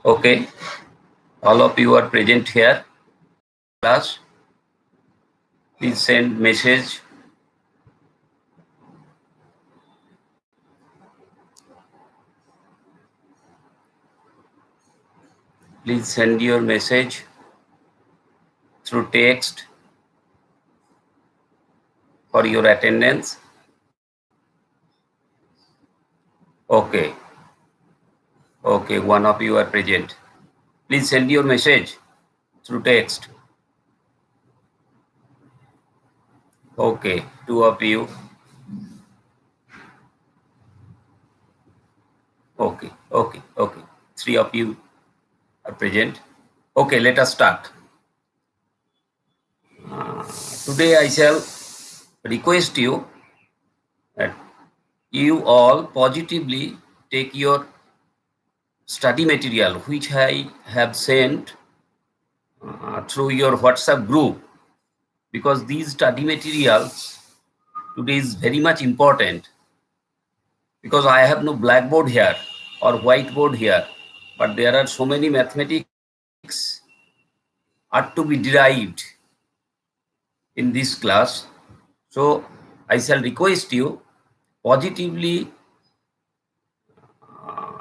Okay, all of you are present here. Class, please send message. Please send your message through text for your attendance. Okay, okay, one of you are present. Please send your message through text. Okay, two of you. Okay, okay, okay. Three of you are present. Okay, let us start. Today I shall request you that you all positively take your study material which I have sent through your WhatsApp group, because these study materials today is very much important, because I have no blackboard here or whiteboard here, but there are so many mathematics are to be derived in this class. So I shall request you positively,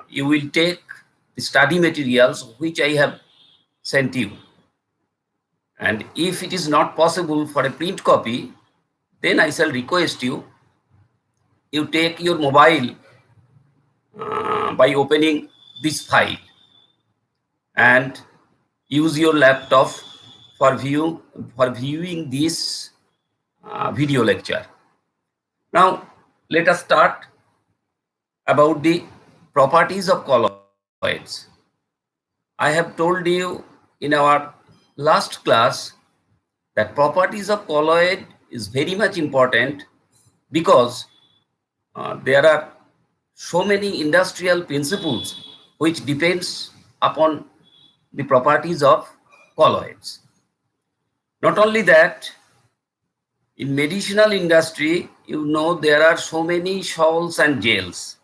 you will take the study materials which I have sent you. And if it is not possible for a print copy, then I shall request you, you take your mobile by opening this file and use your laptop for viewing this video lecture. Now let us start about the properties of colloids. I have told you in our last class that properties of colloid is very much important, because there are so many industrial principles which depends upon the properties of colloids. Not only that, in medicinal industry, there are so many salts and gels.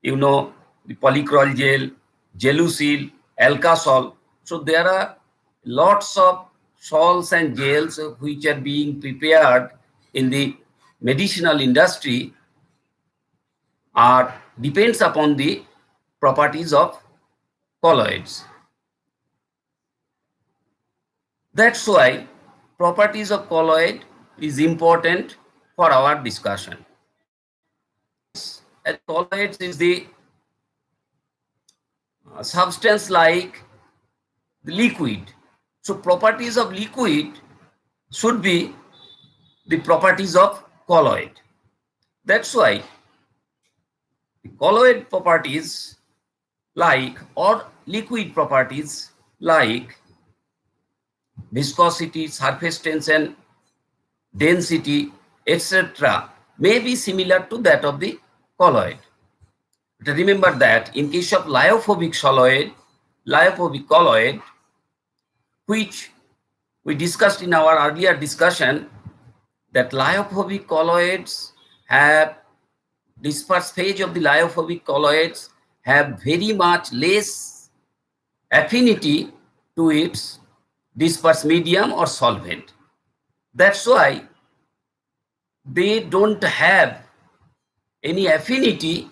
The polycrol gel, gelusil, alkasol. So there are lots of salts and gels which are being prepared in the medicinal industry, are depends upon the properties of colloids. That's why properties of colloid is important for our discussion. As colloids is the substance like the liquid. So properties of liquid should be the properties of colloid. That's why the colloid properties like, or liquid properties like viscosity, surface tension, density, etc. may be similar to that of the colloid. But remember that in case of lyophobic colloid, which we discussed in our earlier discussion, that lyophobic colloids have dispersed phase of the lyophobic colloids have very much less affinity to its dispersed medium or solvent. That's why they don't have any affinity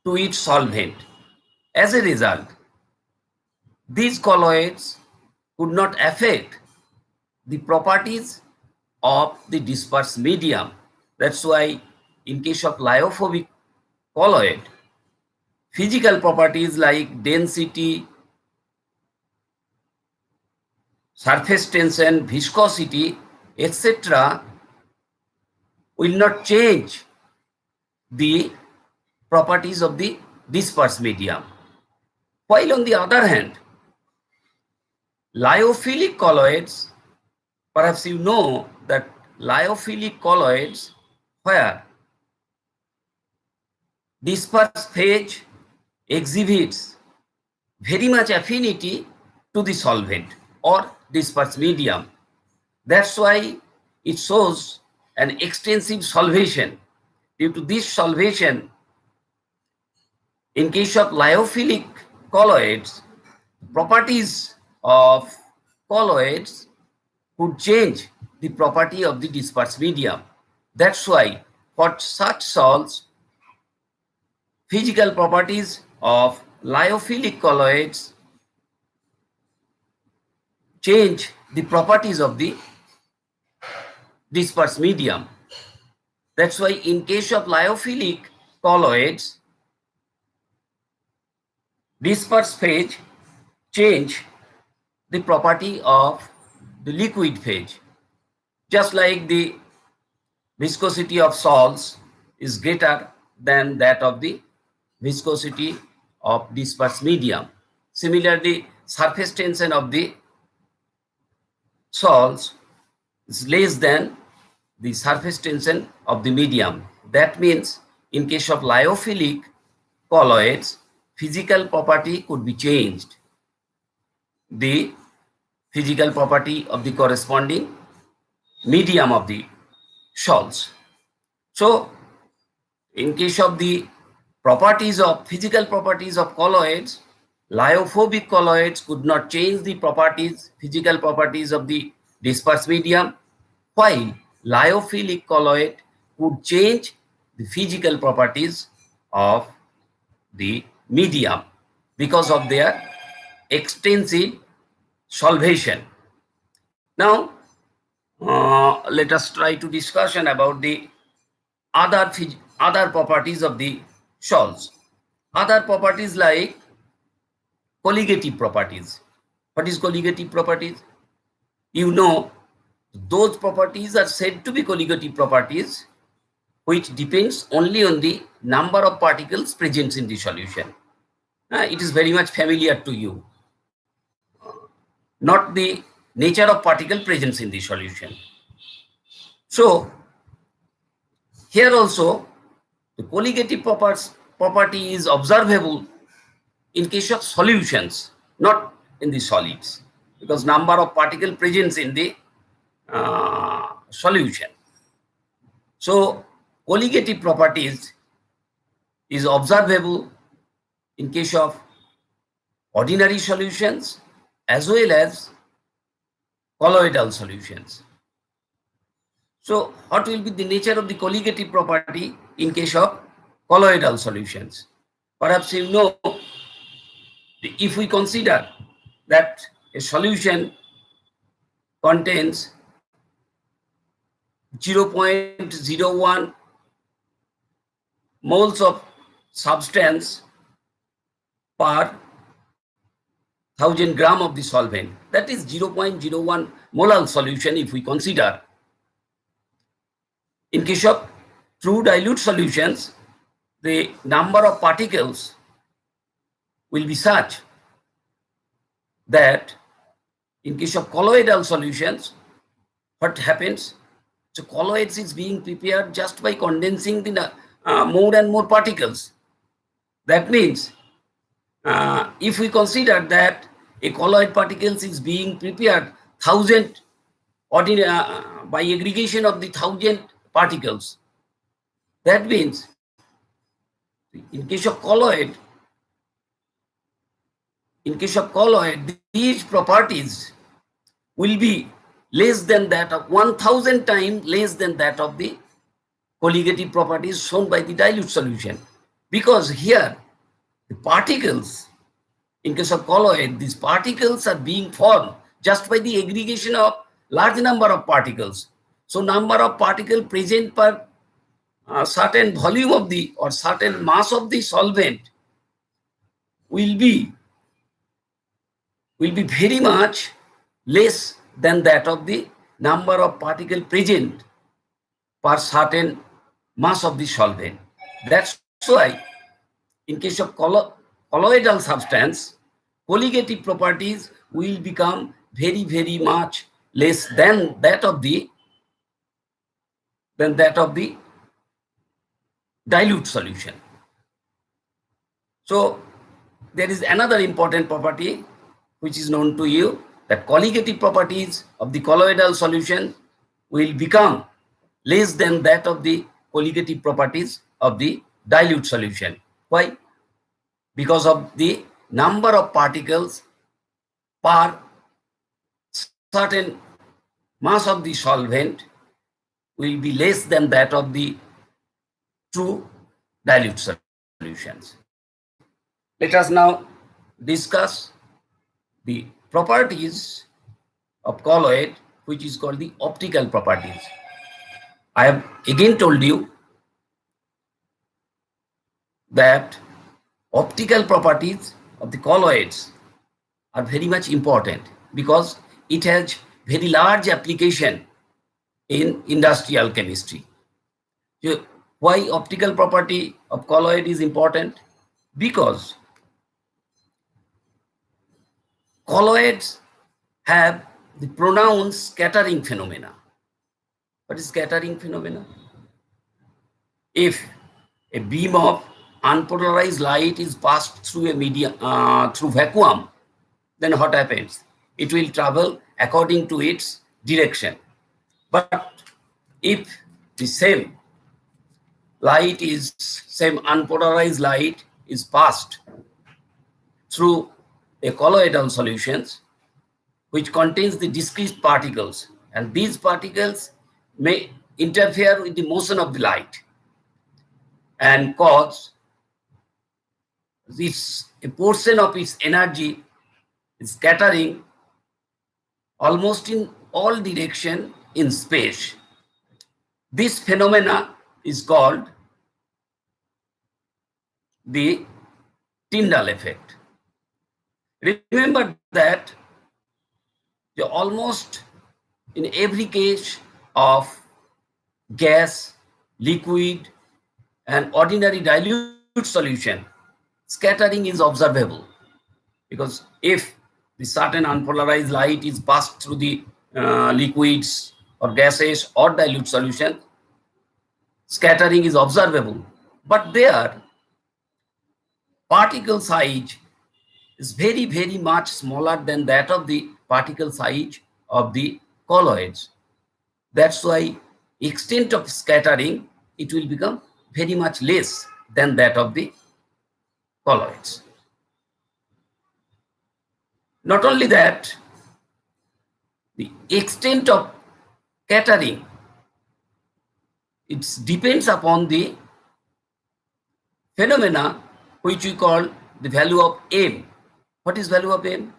to its solvent. As a result, these colloids could not affect the properties of the dispersed medium. That's why in case of lyophobic colloid, physical properties like density, surface tension, viscosity, etc. will not change the properties of the dispersed medium. While on the other hand, lyophilic colloids, perhaps you know that lyophilic colloids where dispersed phase exhibits very much affinity to the solvent or dispersed medium. That's why it shows an extensive solvation. Due to this solvation, in case of lyophilic colloids, properties of colloids could change the property of the dispersed medium. That's why for such salts, physical properties of lyophilic colloids change the properties of the dispersed medium. That's why in case of lyophilic colloids, dispersed phase change the property of the liquid phase. Just like the viscosity of salts is greater than that of the viscosity of dispersed medium. Similarly, surface tension of the salts is less than the surface tension of the medium. That means in case of lyophilic colloids, physical property could be changed. The physical property of the corresponding medium of the salts. So in case of the properties of physical properties of colloids, lyophobic colloids could not change the properties, physical properties of the dispersed medium, while lyophilic colloid could change the physical properties of the medium because of their extensive solvation. Now, let us try to discussion about the other properties of the salts. Other properties like colligative properties. What is colligative properties? You know, those properties are said to be colligative properties which depends only on the number of particles present in the solution. It is very much familiar to you, not the nature of particle presence in the solution. So here also the colligative property is observable in case of solutions, not in the solids, because number of particle presence in the solution. So colligative properties is observable in case of ordinary solutions as well as colloidal solutions. So what will be the nature of the colligative property in case of colloidal solutions? Perhaps you know, if we consider that a solution contains 0.01 moles of substance per 1000 gram of the solvent, that is 0.01 molar solution. If we consider in case of true dilute solutions, the number of particles will be such that in case of colloidal solutions, what happens? So colloids is being prepared just by condensing the more and more particles. That means if we consider that a colloid particles is being prepared 1000 by aggregation of the 1000 particles, that means in case of colloid, these properties will be less than that of 1000 times less than that of the colligative properties shown by the dilute solution, because here the particles, in case of colloid, these particles are being formed just by the aggregation of large number of particles. So number of particle present per certain volume of the or certain mass of the solvent will be very much less than that of the number of particle present per certain mass of the solvent. That's why in case of colloidal substance, colligative properties will become very much less than that of the dilute solution. So there is another important property which is known to you, that colligative properties of the colloidal solution will become less than that of the colligative properties of the dilute solution. Why? Because of the number of particles per certain mass of the solvent will be less than that of the true dilute solutions. Let us now discuss the properties of colloid, which is called the optical properties. I have again told you that optical properties of the colloids are very much important because it has very large application in industrial chemistry. So why optical property of colloid is important? Because colloids have the pronounced scattering phenomena. What is scattering phenomena? If a beam of unpolarized light is passed through a medium through vacuum, then what happens? It will travel according to its direction. But if the same unpolarized light is passed through a colloidal solutions which contains the discrete particles, and these particles may interfere with the motion of the light and cause this a portion of its energy is scattering almost in all direction in space. This phenomena is called the Tyndall effect. Remember that almost in every case of gas, liquid, and ordinary dilute solution, scattering is observable. Because if the certain unpolarized light is passed through the liquids or gases or dilute solution, scattering is observable. But there, particle size is very, very much smaller than that of the particle size of the colloids. That's why extent of scattering, it will become very much less than that of the colloids. Not only that, the extent of scattering, it depends upon the phenomena which we call the value of M. What is value of M?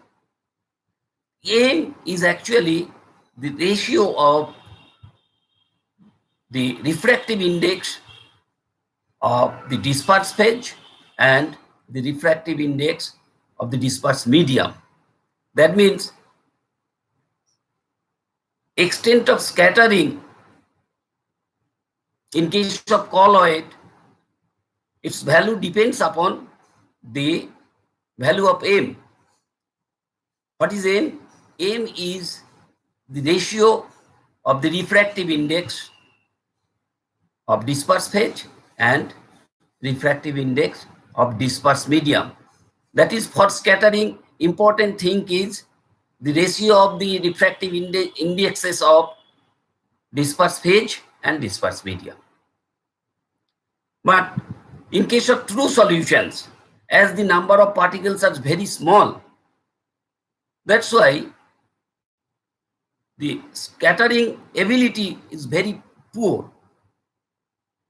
M is actually the ratio of the refractive index of the dispersed phase and the refractive index of the dispersed medium. That means extent of scattering in case of colloid, its value depends upon the value of M. What is M? M is the ratio of the refractive index of dispersed phase and refractive index of dispersed medium. That is, for scattering, important thing is the ratio of the refractive indexes of dispersed phase and dispersed medium. But in case of true solutions, as the number of particles are very small, that's why the scattering ability is very poor.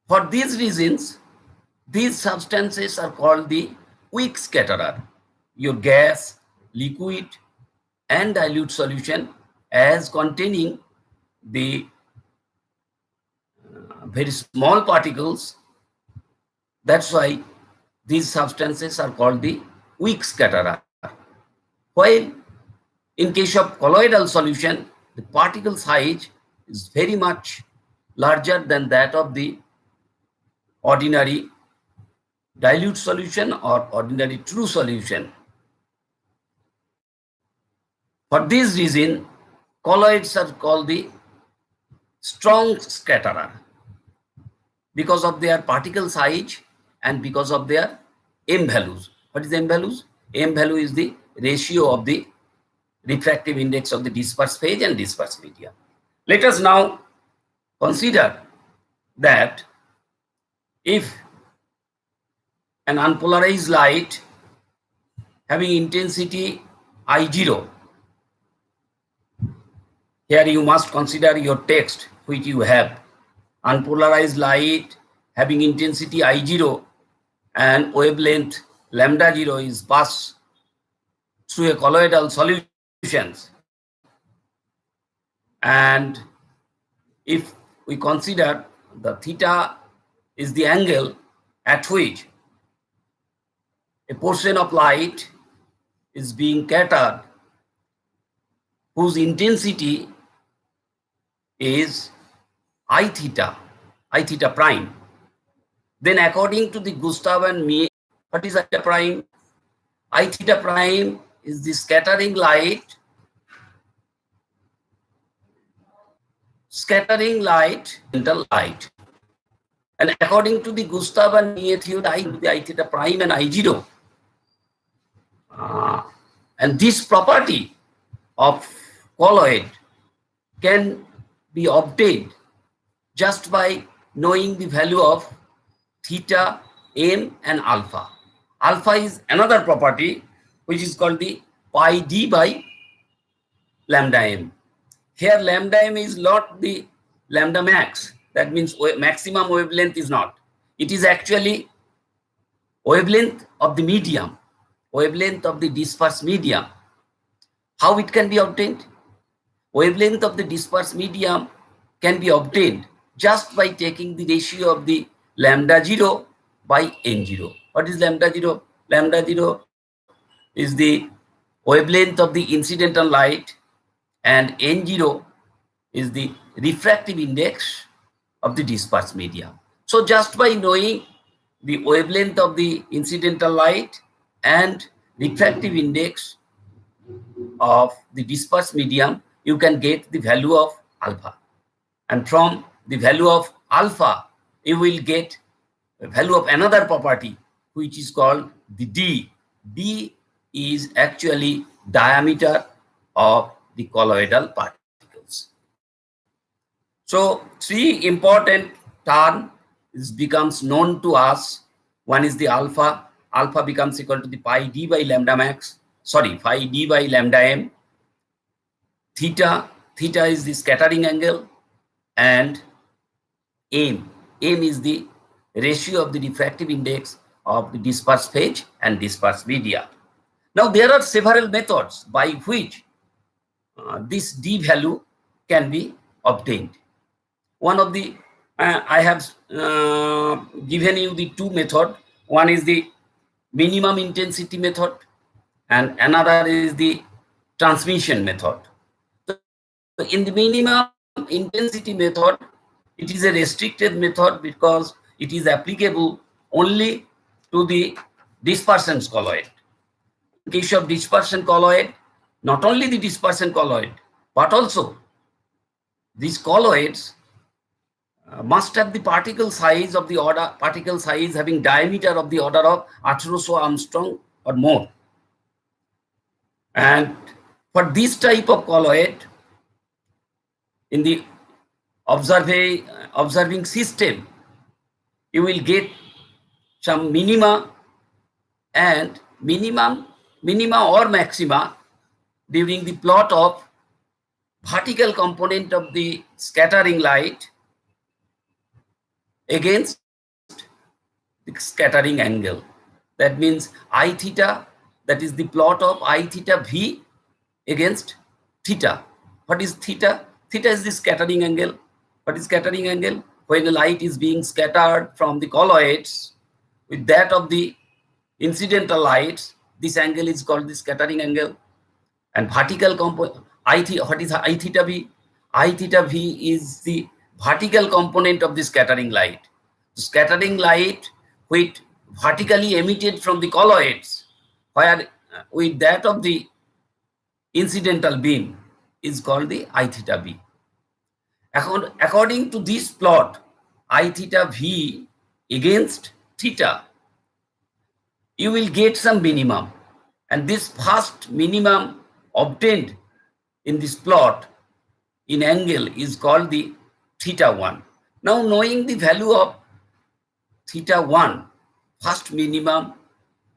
For these reasons, these substances are called the weak scatterer. Your gas, liquid, and dilute solution as containing the very small particles. That's why these substances are called the weak scatterer. While in case of colloidal solution, the particle size is very much larger than that of the ordinary dilute solution or ordinary true solution. For this reason, colloids are called the strong scatterer because of their particle size and because of their M values. What is M values? M value is the ratio of the refractive index of the dispersed phase and dispersed media. Let us now consider that if an unpolarized light having intensity I0 Here you must consider your text which you have. Unpolarized light having intensity I0 and wavelength lambda 0 is passed through a colloidal solutions. And if we consider the theta is the angle at which a portion of light is being scattered whose intensity is I theta prime. Then according to the Gustav and me, what is I theta prime? I theta prime is the scattering light, mental light. And according to the Gustav and me theory, the I theta prime and I0. And this property of colloid can be obtained just by knowing the value of theta, m, and alpha. Alpha is another property which is called the pi d by lambda m. Here lambda m is not the lambda max. That means maximum wavelength is not. It is actually wavelength of the medium, wavelength of the dispersed medium. How it can be obtained? Wavelength of the dispersed medium can be obtained just by taking the ratio of the lambda 0 by n0. What is lambda 0? Lambda 0 is the wavelength of the incidental light and n0 is the refractive index of the dispersed medium. So just by knowing the wavelength of the incidental light and refractive index of the dispersed medium, you can get the value of alpha. And from the value of alpha, you will get the value of another property, which is called the d. d is actually diameter of the colloidal particles. So three important terms becomes known to us. One is the alpha. Alpha becomes equal to the pi d by lambda max. Sorry, pi d by lambda m. Theta is the scattering angle, and m is the ratio of the refractive index of the dispersed phase and dispersed media. Now there are several methods by which this d value can be obtained. One of the I have given you the two methods. One is the minimum intensity method and another is the transmission method. So in the minimum intensity method, it is a restricted method because it is applicable only to the dispersion colloid. In case of dispersion colloid, not only the dispersion colloid, but also these colloids must have the particle size having diameter of the order of 1800 Armstrong or more. And for this type of colloid, in the observing system, you will get some minima or maxima during the plot of vertical component of the scattering light against the scattering angle. That means I theta, that is the plot of I theta v against theta. What is theta? Theta is the scattering angle. What is scattering angle? When the light is being scattered from the colloids with that of the incidental lights, this angle is called the scattering angle. And vertical component, what is I theta v? I theta v is the vertical component of the scattering light. The scattering light which vertically emitted from the colloids, where with that of the incidental beam is called the I theta v. According to this plot, I theta v against theta, you will get some minimum. And this first minimum obtained in this plot in angle is called the theta 1. Now knowing the value of theta 1, first minimum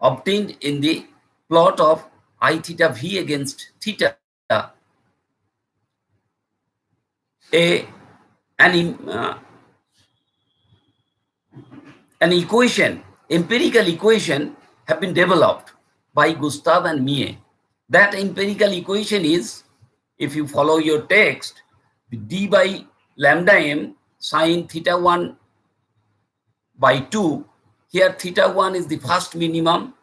obtained in the plot of I theta v against theta, a an, an equation, empirical equation have been developed by Gustav and Mie. That empirical equation is, if you follow your text, d by lambda m sine theta 1 by 2. Here theta 1 is the first minimum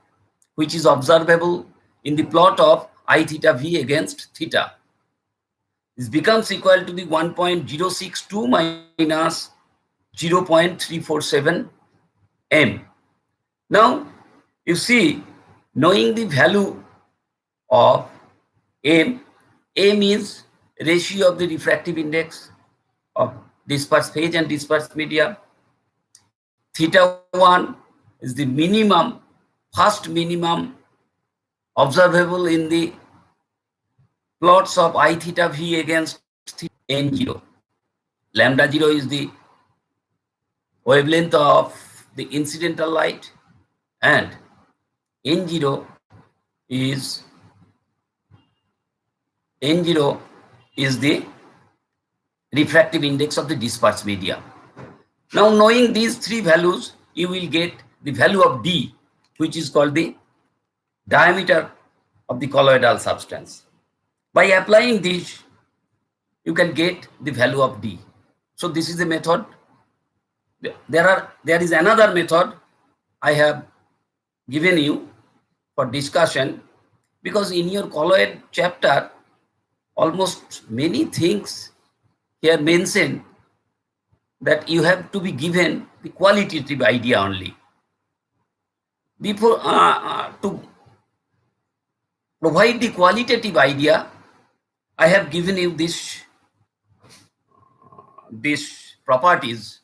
which is observable in the plot of I theta v against theta. This becomes equal to the 1.062 minus 0.347 m. Now, you see, knowing the value of m, m is ratio of the refractive index of dispersed phase and dispersed media. Theta 1 is the minimum, first minimum observable in the plots of I theta v against theta n0. Lambda 0 is the wavelength of the incidental light, and n0 is the refractive index of the dispersed media. Now, knowing these three values, you will get the value of d, which is called the diameter of the colloidal substance. By applying this, you can get the value of d. So this is the method. There is another method I have given you for discussion, because in your colloid chapter, almost many things here mentioned that you have to be given the qualitative idea only. Before to provide the qualitative idea, I have given you these properties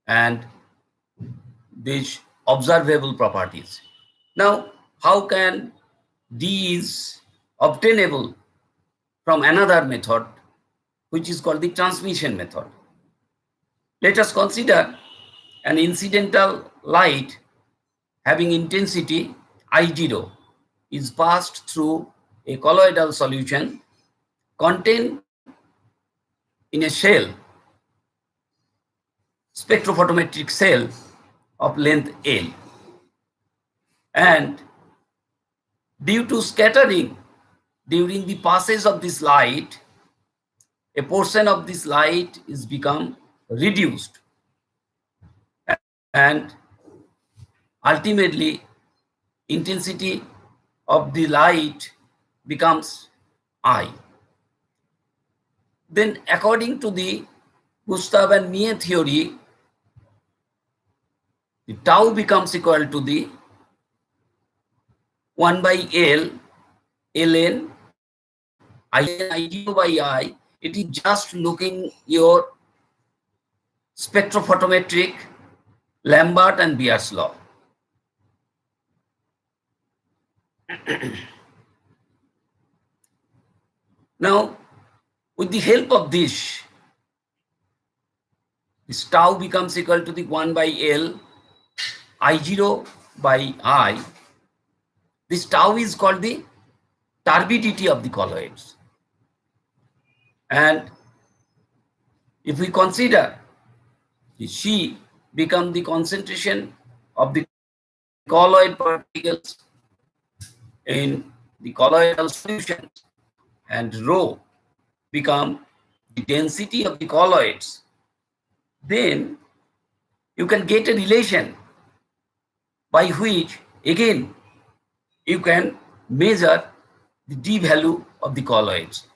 and these observable properties. Now, how can D is obtainable from another method, which is called the transmission method? Let us consider an incidental light having intensity I0 is passed through a colloidal solution contained in a shell, spectrophotometric cell of length L. And due to scattering during the passage of this light, a portion of this light is become reduced, and ultimately intensity of the light becomes I. Then according to the Gustav and Mie theory, the tau becomes equal to the 1 by L ln I0 by I. It is just looking your spectrophotometric Lambert and Beer's law. Now, with the help of this tau becomes equal to the 1 by L I0 by I. This tau is called the turbidity of the colloids. And if we consider C become the concentration of the colloid particles in the colloidal solution, and rho become the density of the colloids, then you can get a relation by which again you can measure the d value of the colloids.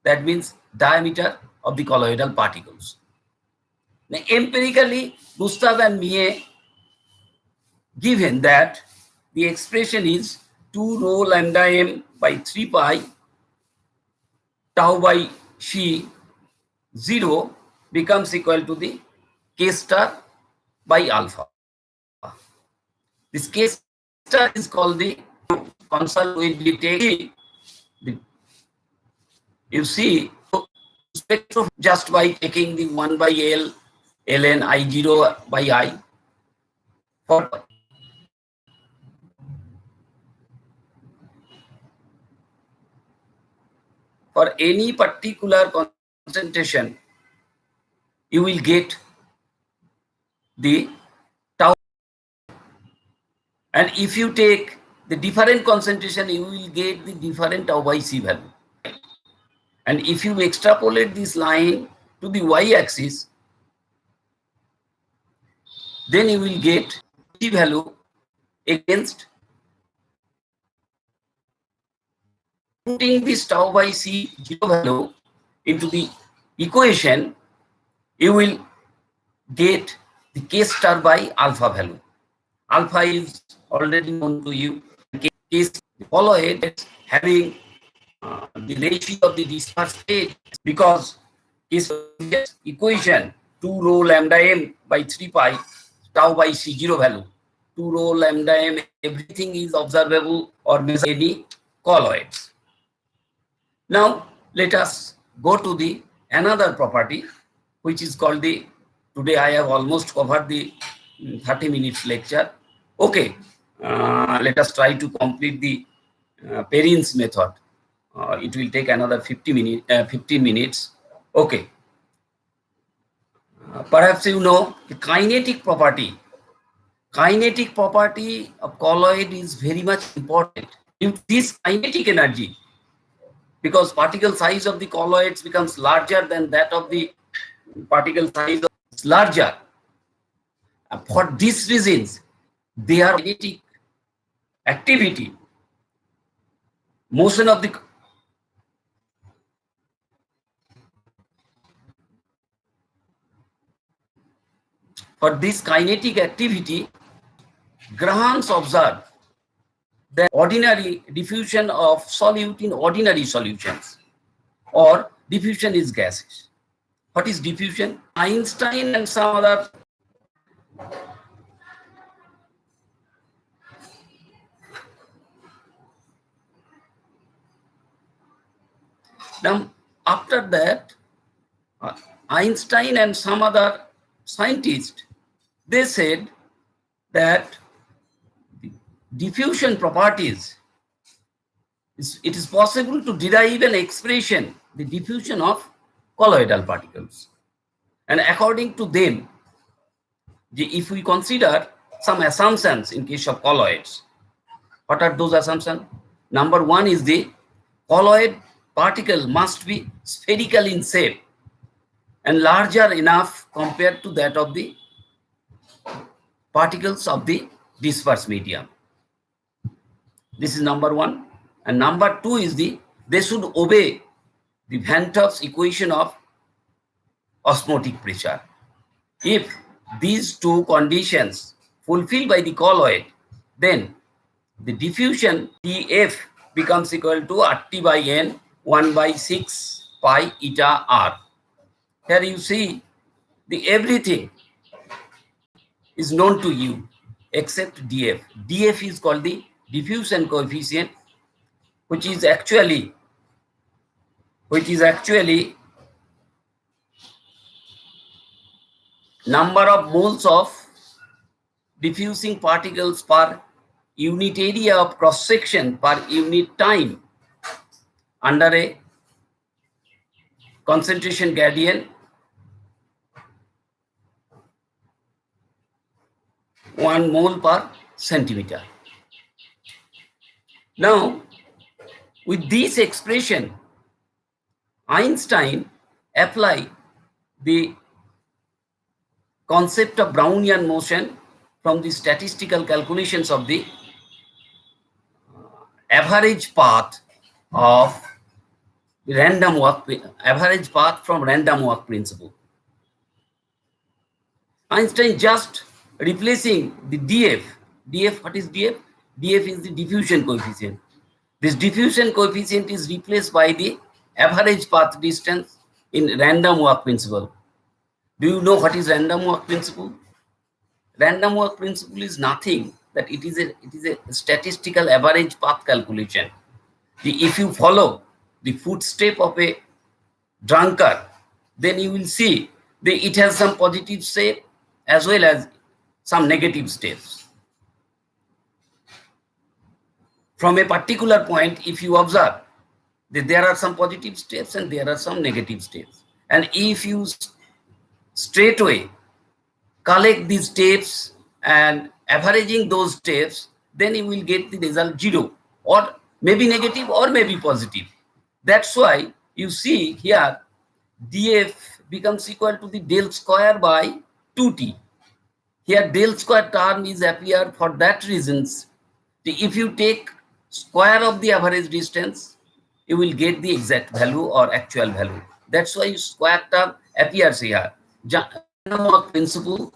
That means diameter of the colloidal particles. Now, empirically, Gustav and Mie given that the expression is 2 rho lambda m by 3 pi tau by c 0 becomes equal to the k star by alpha. This k star is called the consult with the take. You see, spectrum just by taking the 1 by L ln I0 by I for any particular concentration you will get the tau. And if you take the different concentration, you will get the different tau by C value. And if you extrapolate this line to the y-axis, then you will get C value against putting this tau by C 0 value into the equation, you will get the K star by alpha value. Alpha is already known to you. K is colloid having the ratio of the dispersed state, because is equation 2 rho lambda m by 3 pi tau by C0 value. 2 rho lambda m, everything is observable or measure any colloids. Now let us go to the another property, which is called the, today I have almost covered the 30 minutes lecture. Okay, let us try to complete the Perrin's method. It will take another 15 minutes. Okay. Perhaps you know the kinetic property. Kinetic property of colloid is very much important. If this kinetic energy, because particle size of the colloids becomes larger than that of the particle size of larger. For these reasons, their kinetic activity, motion of the for this kinetic activity, Graham's observed the ordinary diffusion of solute in ordinary solutions, or diffusion is gases. What is diffusion? Einstein and some other now after that Einstein and some other scientists, they said that the diffusion properties, it is possible to derive an expression, the diffusion of colloidal particles. And according to them, if we consider some assumptions in case of colloids, what are those assumptions? Number one is the colloid particle must be spherical in shape and larger enough compared to that of the particles of the dispersed medium. This is number one. And number two is they should obey the Van 't Hoff's equation of osmotic pressure. If these two conditions fulfilled by the colloid, then the diffusion Tf becomes equal to RT by N 1 by 6 pi eta R. Here you see the everything is known to you except df. Df is called the diffusion coefficient, which is actually number of moles of diffusing particles per unit area of cross section per unit time under a concentration gradient 1 mole per centimeter. Now, with this expression, Einstein applied the concept of Brownian motion from the statistical calculations of the average path of random walk, average path from random walk principle. Einstein just replacing the df. Df, what is df? Df is the diffusion coefficient. This diffusion coefficient is replaced by the average path distance in random walk principle. Do you know what is random walk principle? Random walk principle is nothing that it is a statistical average path calculation. If you follow the footstep of a drunkard, then you will see that it has some positive step as well as some negative steps. From a particular point, if you observe that there are some positive steps and there are some negative steps, and if you straight away collect these steps and averaging those steps, then you will get the result 0 or maybe negative or maybe positive. That's why you see here df becomes equal to the del square by 2t. Here del square term is appear for that reasons. If you take square of the average distance, you will get the exact value or actual value. That's why square term appears here. Random walk principle,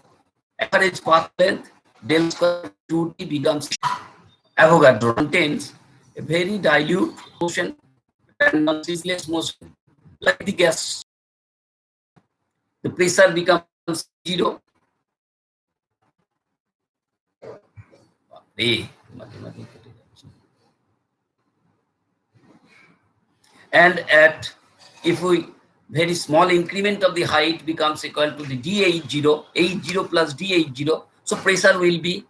average path length, del square 2t becomes Avogadro contains a very dilute motion and ceaseless motion like the gas. The pressure becomes 0. And at if we very small increment of the height becomes equal to the d80, 80 plus d80, so pressure will be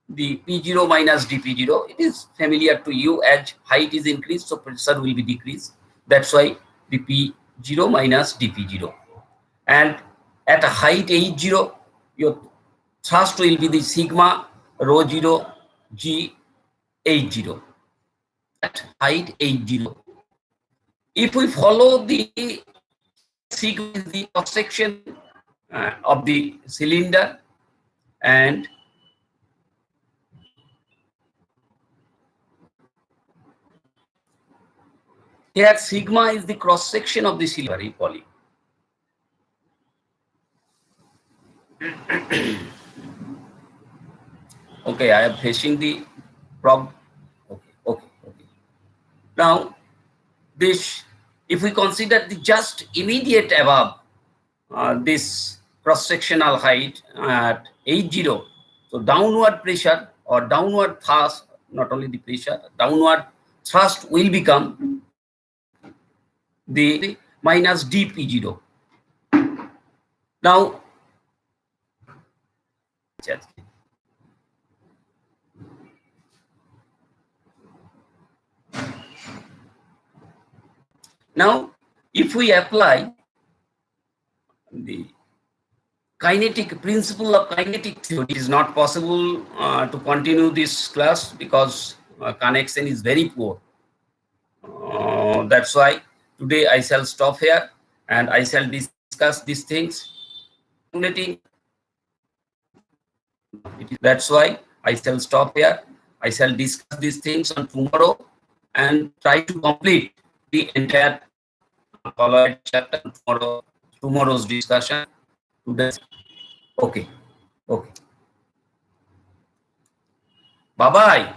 the P0 minus dP0. It is familiar to you as height is increased, so pressure will be decreased. That's why the P0 minus dP0. And at a height H0, your thrust will be the sigma rho 0 G H0 at height H0. If we follow the sigma is the cross section of the cylinder, and here sigma is the cross section of the cylinder poly. Okay, I am facing the problem. Okay. Now, this, if we consider the just immediate above this cross-sectional height at H0, so downward pressure or downward thrust, not only the pressure, downward thrust will become the minus dP0. Now, if we apply the kinetic principle of kinetic theory, it is not possible to continue this class because connection is very poor. That's why today I shall stop here and I shall discuss these things. That's why I shall stop here. I shall discuss these things on tomorrow and try to complete the entire colloid chapter tomorrow's discussion. Today. Okay. Bye bye.